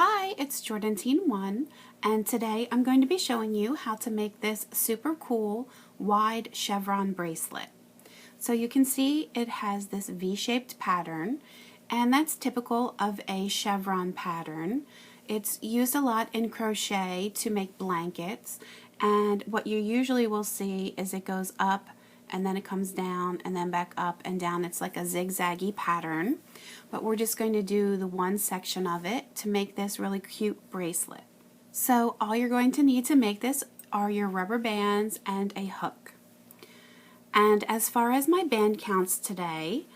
Hi, it's Jordan Teen 1, and today I'm going to be showing you how to make this super cool wide chevron bracelet. So you can see it has this V-shaped pattern, and that's typical of a chevron pattern. It's used a lot in crochet to make blankets, and what you usually will see is it goes up and then it comes down and then back up and down. It's like a zigzaggy pattern, but we're just going to do the one section of it to make this really cute bracelet. So all you're going to need to make this are your rubber bands and a hook. And as far as my band counts today,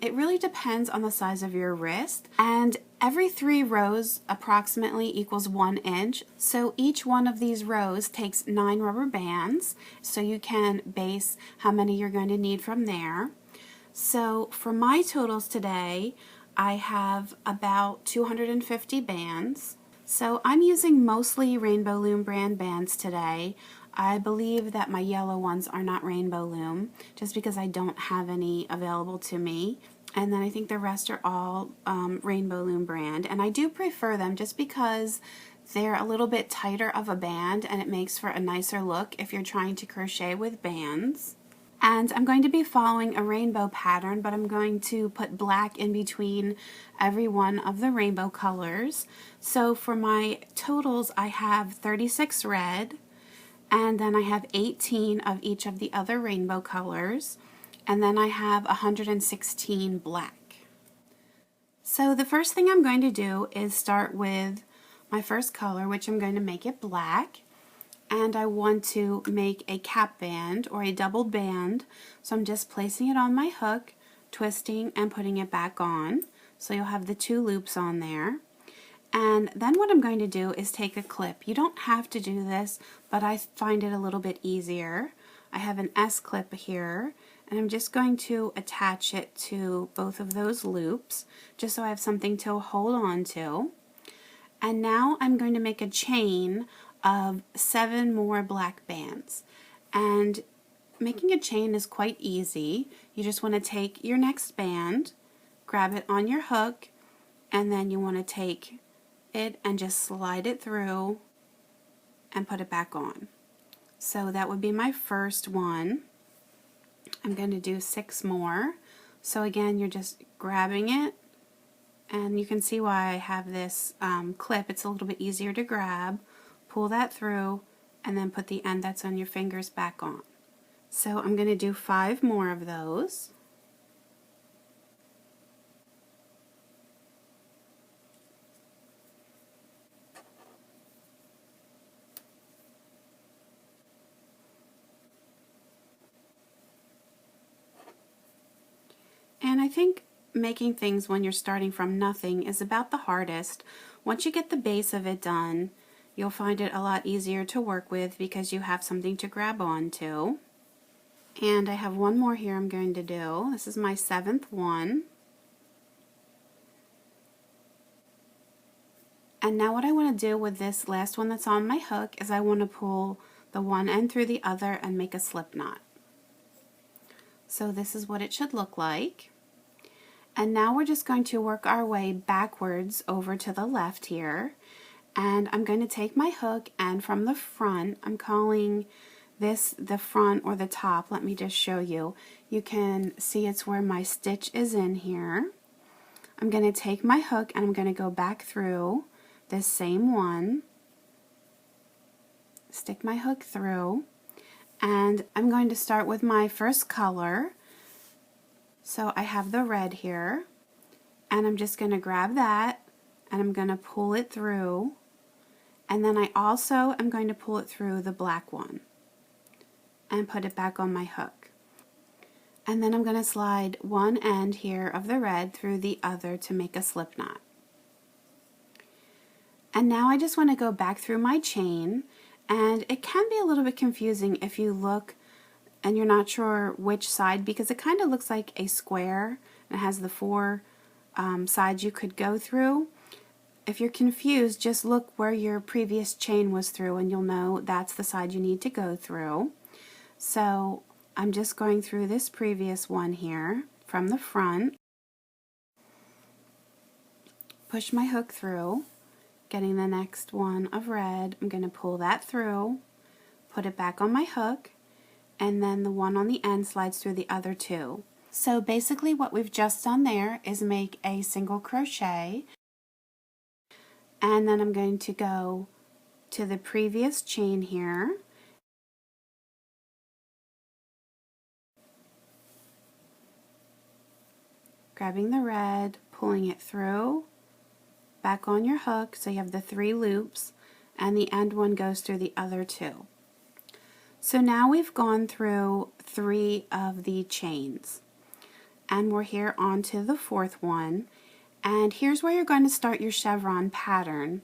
it really depends on the size of your wrist, and every 3 rows approximately equals 1 inch. So each one of these rows takes 9 rubber bands, so you can base how many you're going to need from there. So for my totals today, I have about 250 bands. So I'm using mostly Rainbow Loom brand bands today. I believe that my yellow ones are not Rainbow Loom, just because I don't have any available to me. And then I think the rest are all Rainbow Loom brand. And I do prefer them just because they're a little bit tighter of a band and it makes for a nicer look if you're trying to crochet with bands. And I'm going to be following a rainbow pattern, but I'm going to put black in between every one of the rainbow colors. So for my totals, I have 36 red, and then I have 18 of each of the other rainbow colors, and then I have 116 black. So the first thing I'm going to do is start with my first color, which I'm going to make it black. And I want to make a cap band or a doubled band, so I'm just placing it on my hook, twisting and putting it back on, so you'll have the 2 loops on there. And then what I'm going to do is take a clip. You don't have to do this, but I find it a little bit easier. I have an S clip here, and I'm just going to attach it to both of those loops just so I have something to hold on to. And now I'm going to make a chain of 7 more black bands. And making a chain is quite easy. You just want to take your next band, grab it on your hook, and then you want to take it and just slide it through and put it back on. So that would be my first one. I'm going to do 6 more. So again, you're just grabbing it, and you can see why I have this clip. It's a little bit easier to grab. Pull that through and then put the end that's on your fingers back on. So I'm going to do 5 more of those. And I think making things when you're starting from nothing is about the hardest. Once you get the base of it done, you'll find it a lot easier to work with because you have something to grab onto. And I have 1 more here I'm going to do. This is my 7th one. And now what I want to do with this last one that's on my hook is I want to pull the one end through the other and make a slip knot. So this is what it should look like. And now we're just going to work our way backwards over to the left here. And I'm going to take my hook, and from the front, I'm calling this the front or the top. Let me just show you. You can see it's where my stitch is in here. I'm going to take my hook and I'm going to go back through this same one, stick my hook through, and I'm going to start with my first color. So I have the red here, and I'm just going to grab that and I'm going to pull it through. And then I also am going to pull it through the black one and put it back on my hook. And then I'm going to slide one end here of the red through the other to make a slip knot. And now I just want to go back through my chain, and it can be a little bit confusing if you look and you're not sure which side, because it kind of looks like a square and it has the 4 sides you could go through. If you're confused, just look where your previous chain was through and you'll know that's the side you need to go through. So I'm just going through this previous one here from the front, push my hook through, Getting the next one of red, I'm going to pull that through, put it back on my hook, and then the one on the end slides through the other two. So basically what we've just done there is make a single crochet, and then I'm going to go to the previous chain here, grabbing the red, pulling it through, back on your hook so you have the 3 loops, and the end one goes through the other 2. So now we've gone through 3 of the chains, and we're here on to the 4th one, and here's where you're going to start your chevron pattern.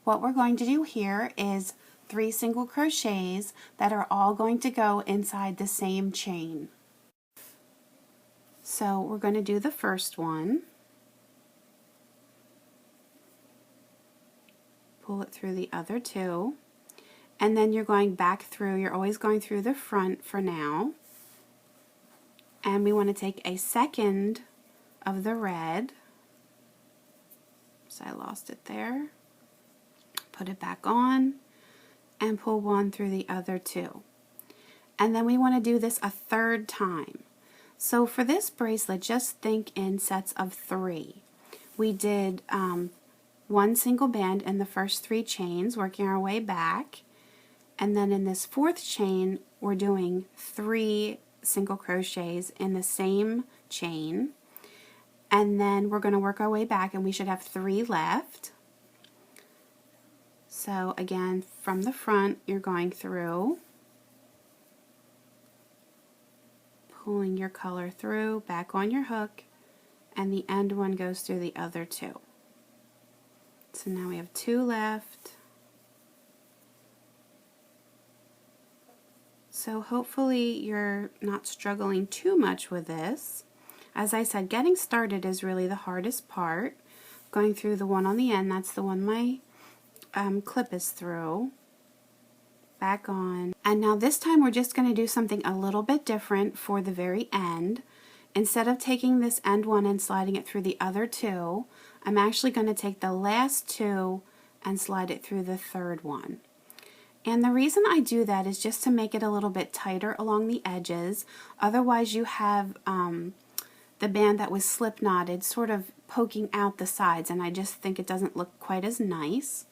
What we're going to do here is 3 single crochets that are all going to go inside the same chain. So we're going to do the first one, pull it through the other 2, and then you're going back through. You're always going through the front for now, and we want to take a second of the red, so I lost it there, put it back on, and pull one through the other 2. And then we want to do this a 3rd time. So for this bracelet, just think in sets of 3. We did 1 single band in the first 3 chains, working our way back, and then in this 4th chain we're doing 3 single crochets in the same chain, and then we're going to work our way back, and we should have 3 left. So again, from the front you're going through, pulling your color through, back on your hook, and the end one goes through the other 2. So now we have 2 left. So hopefully you're not struggling too much with this. As I said, getting started is really the hardest part. Going through the one on the end, that's the one my clip is through. Back on. And now this time we're just going to do something a little bit different for the very end. Instead of taking this end one and sliding it through the other 2, I'm actually going to take the last 2 and slide it through the 3rd one. And the reason I do that is just to make it a little bit tighter along the edges. Otherwise you have the band that was slip knotted sort of poking out the sides, and I just think it doesn't look quite as nice.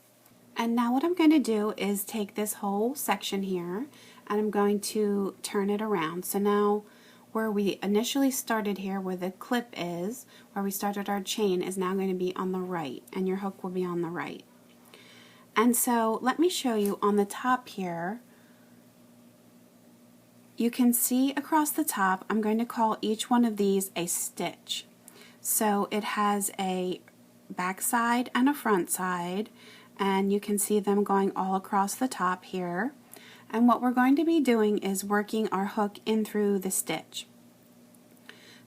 And now what I'm going to do is take this whole section here and I'm going to turn it around. So now where we initially started here, where the clip is, where we started our chain, is now going to be on the right, and your hook will be on the right. And so let me show you on the top here. You can see across the top, I'm going to call each one of these a stitch. So it has a back side and a front side, and you can see them going all across the top here. And what we're going to be doing is working our hook in through the stitch.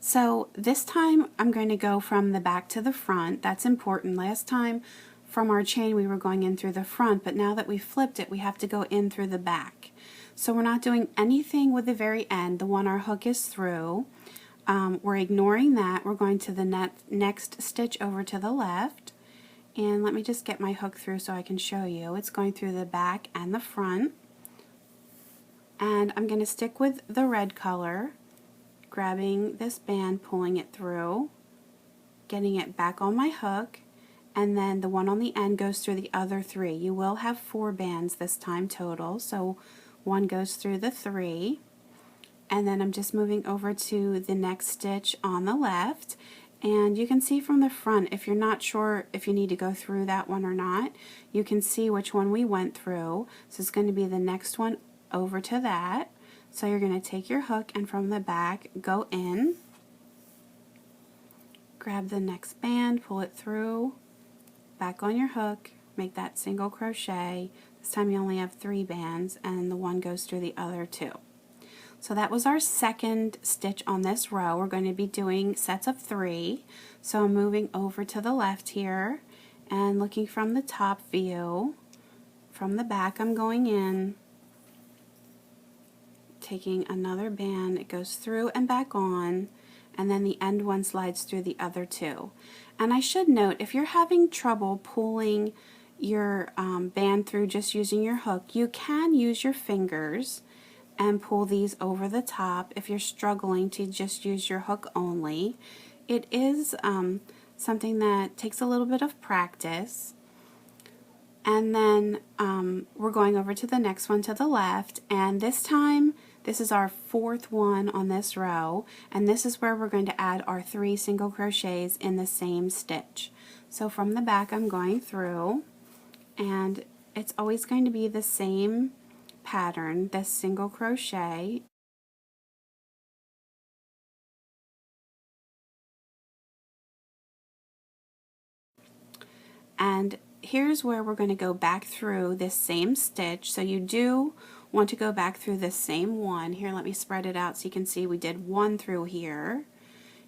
So this time I'm going to go from the back to the front. That's important. Last time from our chain we were going in through the front, but now that we flipped it we have to go in through the back. So we're not doing anything with the very end, the one our hook is through. We're ignoring that. We're going to the next stitch over to the left, and let me just get my hook through so I can show you. It's going through the back and the front, and I'm going to stick with the red color, grabbing this band, pulling it through, getting it back on my hook, and then the one on the end goes through the other 3. You will have 4 bands this time total, so one goes through the 3, and then I'm just moving over to the next stitch on the left, and you can see from the front, if you're not sure if you need to go through that one or not, you can see which one we went through. So it's going to be the next one over to that. So you're going to take your hook and from the back go in, grab the next band, pull it through, back on your hook, make that single crochet. This time you only have 3 bands, and the one goes through the other 2. So that was our second stitch on this row. We're going to be doing sets of 3. So I'm moving over to the left here and looking from the top view. From the back I'm going in, taking another band, it goes through and back on, and then the end one slides through the other 2. And I should note, if you're having trouble pulling your band through just using your hook. You can use your fingers and pull these over the top if you're struggling to just use your hook only. It is something that takes a little bit of practice. And then we're going over to the next one to the left, and this time this is our fourth one on this row, and this is where we're going to add our 3 single crochets in the same stitch. So from the back I'm going through, and it's always going to be the same pattern, this single crochet. And here's where we're going to go back through this same stitch. So you do want to go back through the same one. Here, let me spread it out so you can see we did 1 through here.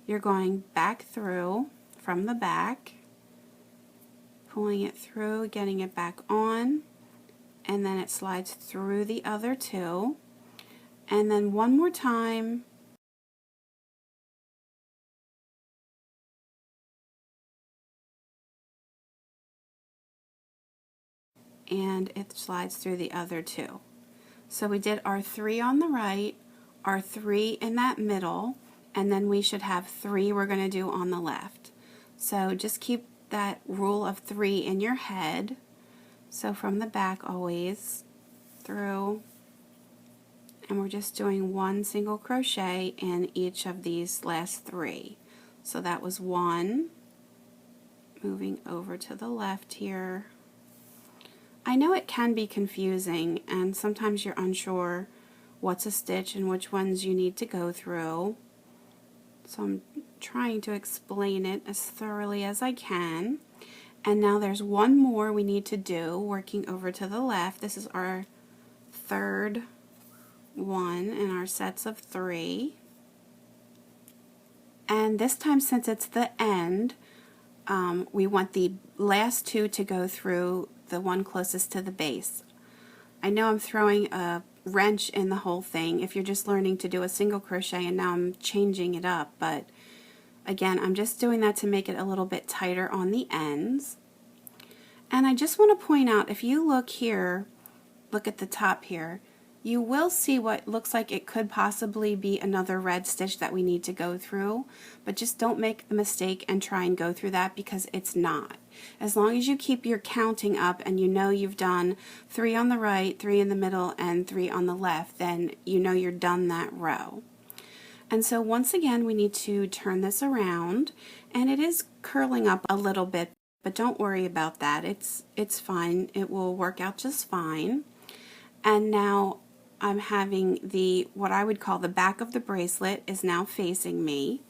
You're going back through from the back, pulling it through, getting it back on, and then it slides through the other 2. And then one more time, and it slides through the other 2. So we did our 3 on the right, our 3 in that middle, and then we should have 3 we're going to do on the left. So just keep that rule of 3 in your head. So from the back always through, and we're just doing 1 single crochet in each of these last 3. So that was 1, moving over to the left here. I know it can be confusing, and sometimes you're unsure what's a stitch and which ones you need to go through. So I'm trying to explain it as thoroughly as I can. And now there's one more we need to do, working over to the left. This is our third one in our sets of 3. And this time, since it's the end, we want the last 2 to go through the one closest to the base. I know I'm throwing a wrench in the whole thing if you're just learning to do a single crochet, and now I'm changing it up, but again, I'm just doing that to make it a little bit tighter on the ends. And I just want to point out, if you look here, look at the top here, you will see what looks like it could possibly be another red stitch that we need to go through, but just don't make the mistake and try and go through that, because it's not. As long as you keep your counting up and you know you've done 3 on the right, 3 in the middle, and 3 on the left, then you know you're done that row. And so once again, we need to turn this around, and it is curling up a little bit, but don't worry about that. It's fine. It will work out just fine. And now I'm having what I would call the back of the bracelet is now facing me,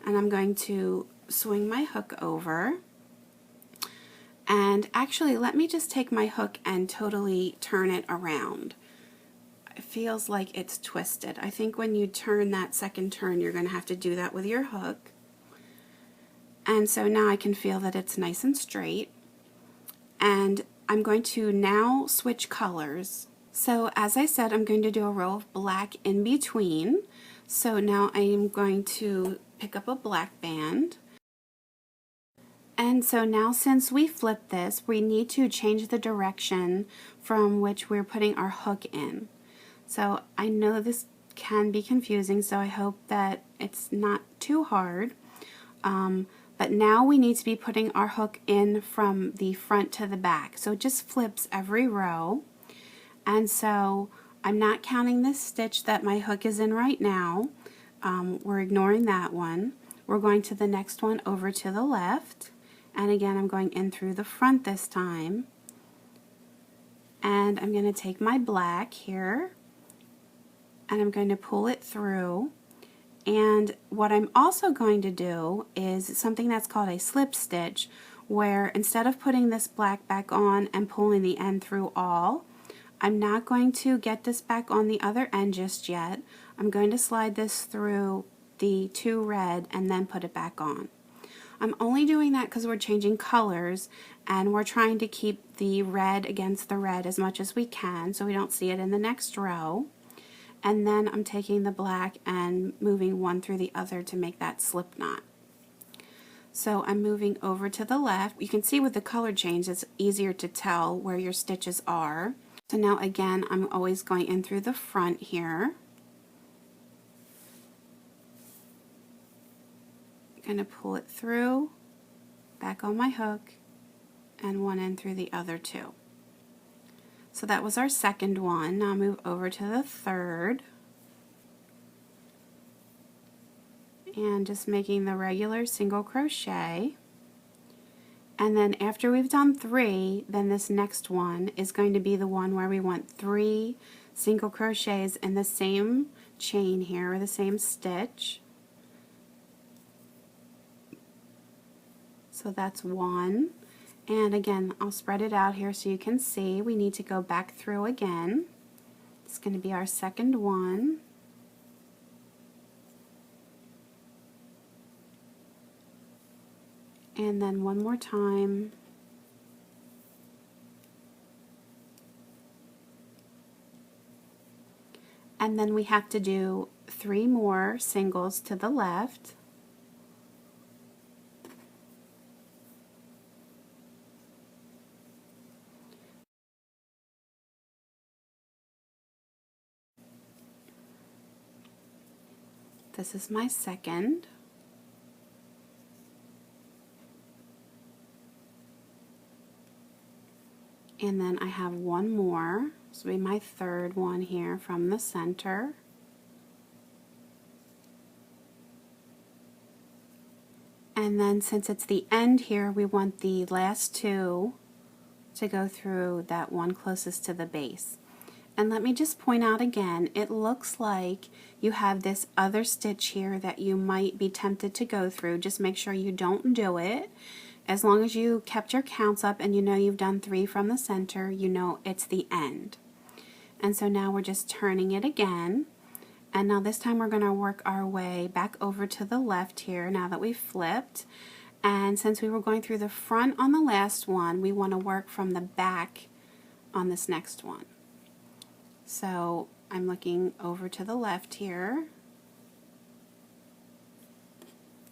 and I'm going to swing my hook over. And actually, let me just take my hook and totally turn it around. It feels like it's twisted. I think when you turn that second turn, you're going to have to do that with your hook. And so now I can feel that it's nice and straight. And I'm going to now switch colors. So as I said, I'm going to do a row of black in between. So now I am going to pick up a black band. And so now, since we flipped this, we need to change the direction from which we're putting our hook in. So I know this can be confusing, so I hope that it's not too hard. But now we need to be putting our hook in from the front to the back. So it just flips every row. And so I'm not counting this stitch that my hook is in right now. We're ignoring that one. We're going to the next one over to the left. And again, I'm going in through the front this time. And I'm going to take my black here, and I'm going to pull it through. And what I'm also going to do is something that's called a slip stitch, where instead of putting this black back on and pulling the end through all, I'm not going to get this back on the other end just yet. I'm going to slide this through the 2 red and then put it back on. I'm only doing that because we're changing colors, and we're trying to keep the red against the red as much as we can so we don't see it in the next row. And then I'm taking the black and moving one through the other to make that slip knot. So I'm moving over to the left. You can see with the color change, it's easier to tell where your stitches are. So now again, I'm always going in through the front here. I'm going to pull it through, back on my hook, and one in through the other two. So that was our second one. Now I'll move over to the third. And just making the regular single crochet. And then after we've done 3, then this next one is going to be the one where we want 3 single crochets in the same chain here, or the same stitch. So that's 1. And again, I'll spread it out here so you can see we need to go back through again. It's going to be our second one. And then one more time. And then we have to do 3 more singles to the left. This is my second. And then I have one more. This will be my third one here from the center. And then since it's the end here, we want the last 2 to go through that one closest to the base. And let me just point out again, it looks like you have this other stitch here that you might be tempted to go through. Just make sure you don't do it. As long as you kept your counts up and you know you've done 3 from the center, you know it's the end. And so now we're just turning it again. And now this time we're going to work our way back over to the left here now that we've flipped. And since we were going through the front on the last one, we want to work from the back on this next one. So I'm looking over to the left here.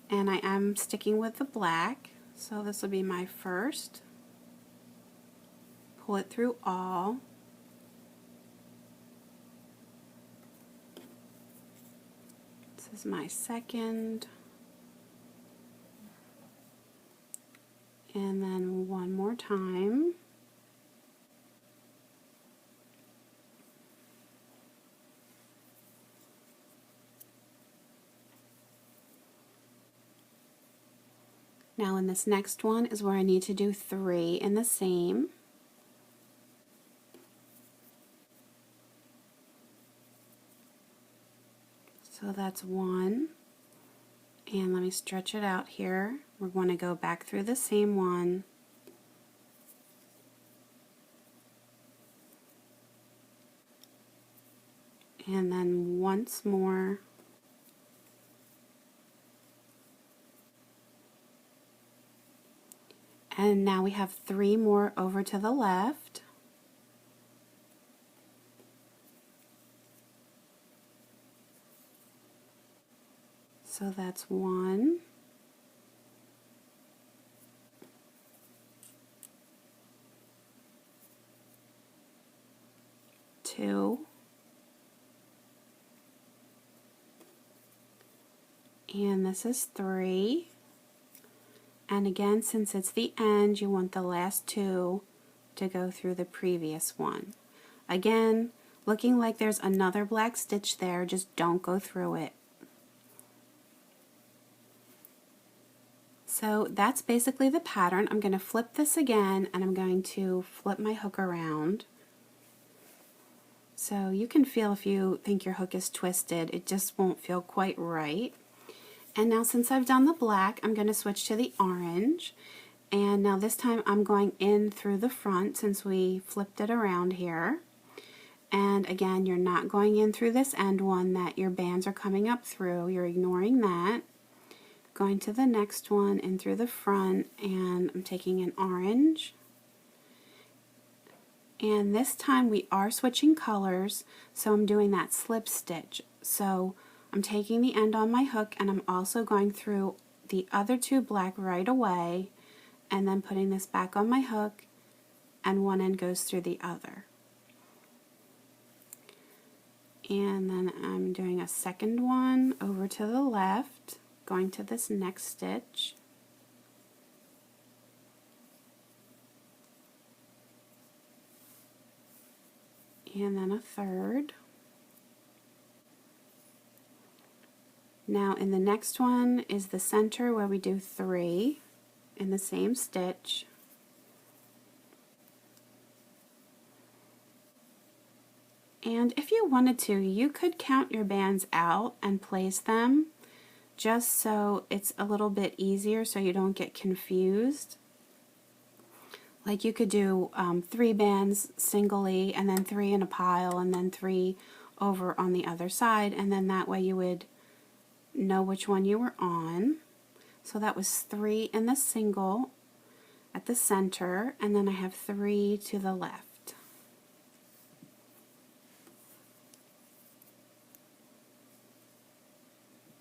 And I am sticking with the black. So this will be my first. Pull it through all. This is my second. And then one more time. Now in this next one is where I need to do 3 in the same. So that's 1. And let me stretch it out here. We're going to go back through the same one. And then once more. And now we have 3 more over to the left. So that's 1. 2. And this is 3. And again, since it's the end, you want the last 2 to go through the previous one. Again, looking like there's another black stitch there, just don't go through it. So that's basically the pattern. I'm going to flip this again, and I'm going to flip my hook around. So you can feel if you think your hook is twisted, it just won't feel quite right. And now since I've done the black, I'm going to switch to the orange. And now this time I'm going in through the front since we flipped it around here. And again, you're not going in through this end one that your bands are coming up through. You're ignoring that. Going to the next one in through the front, and I'm taking an orange. And this time we are switching colors, so I'm doing that slip stitch. So I'm taking the end on my hook, and I'm also going through the other two black right away, and then putting this back on my hook, and one end goes through the other. And then I'm doing a second one over to the left, going to this next stitch. And then a third. Now in the next one is the center where we do 3 in the same stitch. And if you wanted to, you could count your bands out and place them just so it's a little bit easier so you don't get confused. Like you could do 3 bands singly, and then 3 in a pile, and then 3 over on the other side, and then that way you would know which one you were on. So that was 3 in the single at the center, and then I have 3 to the left.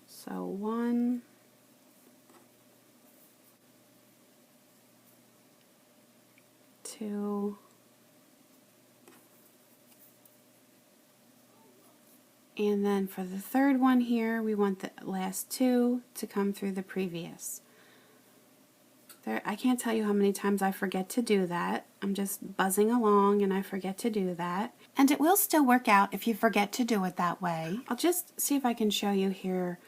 So 1, 2, and then for the third one here, we want the last 2 to come through the previous. I can't tell you how many times I forget to do that. I'm just buzzing along and I forget to do that. And it will still work out if you forget to do it that way. I'll just see if I can show you here.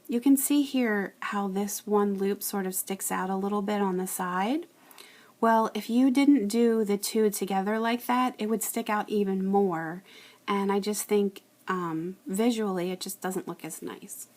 You can see here how this one loop sort of sticks out a little bit on the side. Well, if you didn't do the 2 together like that, it would stick out even more. And I just think visually it just doesn't look as nice.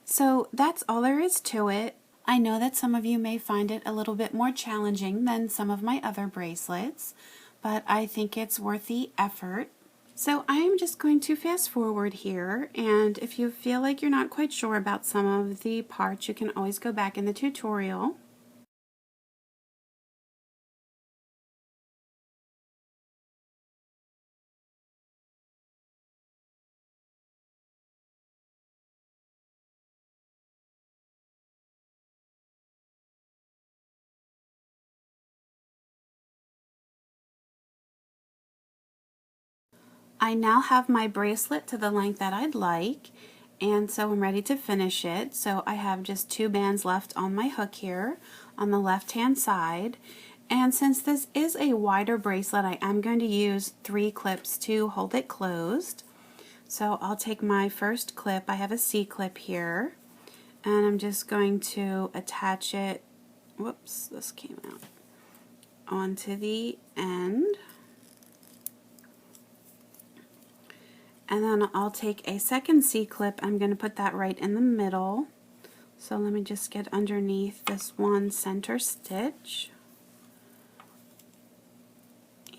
So that's all there is to it. I know that some of you may find it a little bit more challenging than some of my other bracelets, but I think it's worth the effort. So I am just going to fast forward here, and if you feel like you're not quite sure about some of the parts, you can always go back in the tutorial. I now have my bracelet to the length that I'd like, and so I'm ready to finish it. So I have just 2 bands left on my hook here on the left hand side, and since this is a wider bracelet, I am going to use 3 clips to hold it closed. So I'll take my first clip, I have a C-clip here, and I'm just going to attach it, whoops, this came out, onto the end. And then I'll take a second C-clip, I'm going to put that right in the middle. So let me just get underneath this one center stitch.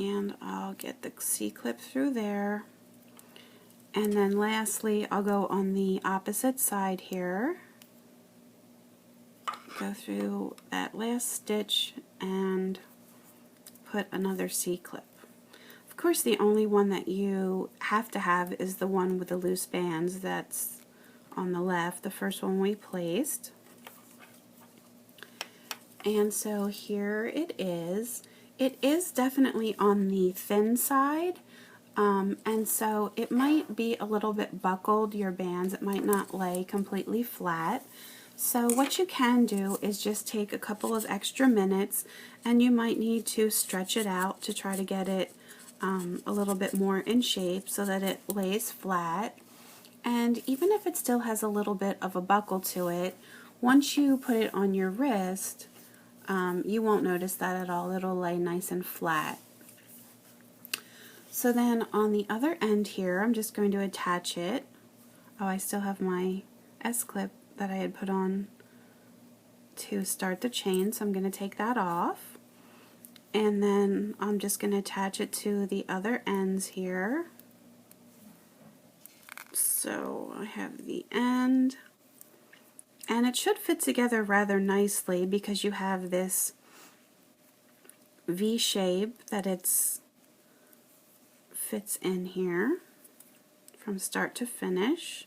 And I'll get the C-clip through there. And then lastly, I'll go on the opposite side here. Go through that last stitch and put another C-clip. Of course, the only one that you have to have is the one with the loose bands that's on the left, the first one we placed. And so here it is. It is definitely on the thin side, and so it might be a little bit buckled, your bands. It might not lay completely flat. So what you can do is just take a couple of extra minutes, and you might need to stretch it out to try to get it a little bit more in shape so that it lays flat. And even if it still has a little bit of a buckle to it, once you put it on your wrist, you won't notice that at all. It'll lay nice and flat. So then on the other end here, I'm just going to attach it. Oh, I still have my S-clip that I had put on to start the chain, so I'm going to take that off. And then I'm just going to attach it to the other ends here. So I have the end, and it should fit together rather nicely because you have this V shape that fits in here from start to finish.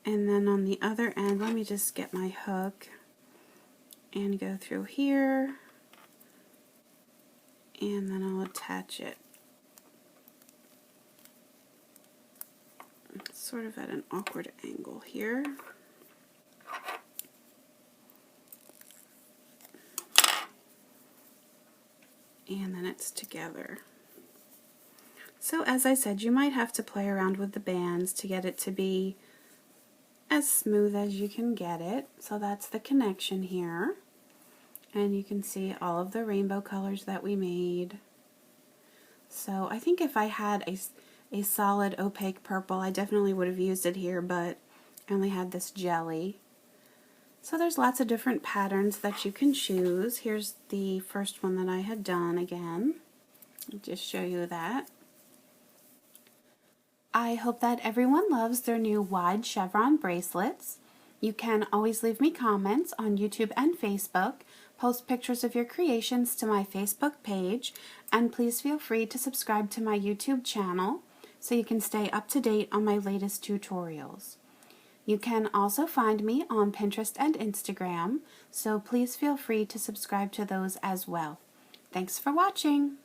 And then on the other end, let me just get my hook and go through here, and then I'll attach it. It's sort of at an awkward angle here. And then it's together. So as I said, you might have to play around with the bands to get it to be as smooth as you can get it. So that's the connection here. And you can see all of the rainbow colors that we made. So I think if I had a solid opaque purple, I definitely would have used it here, but I only had this jelly. So there's lots of different patterns that you can choose. Here's the first one that I had done again. I'll just show you that. I hope that everyone loves their new wide chevron bracelets. You can always leave me comments on YouTube and Facebook, post pictures of your creations to my Facebook page, and please feel free to subscribe to my YouTube channel so you can stay up to date on my latest tutorials. You can also find me on Pinterest and Instagram, so please feel free to subscribe to those as well. Thanks for watching!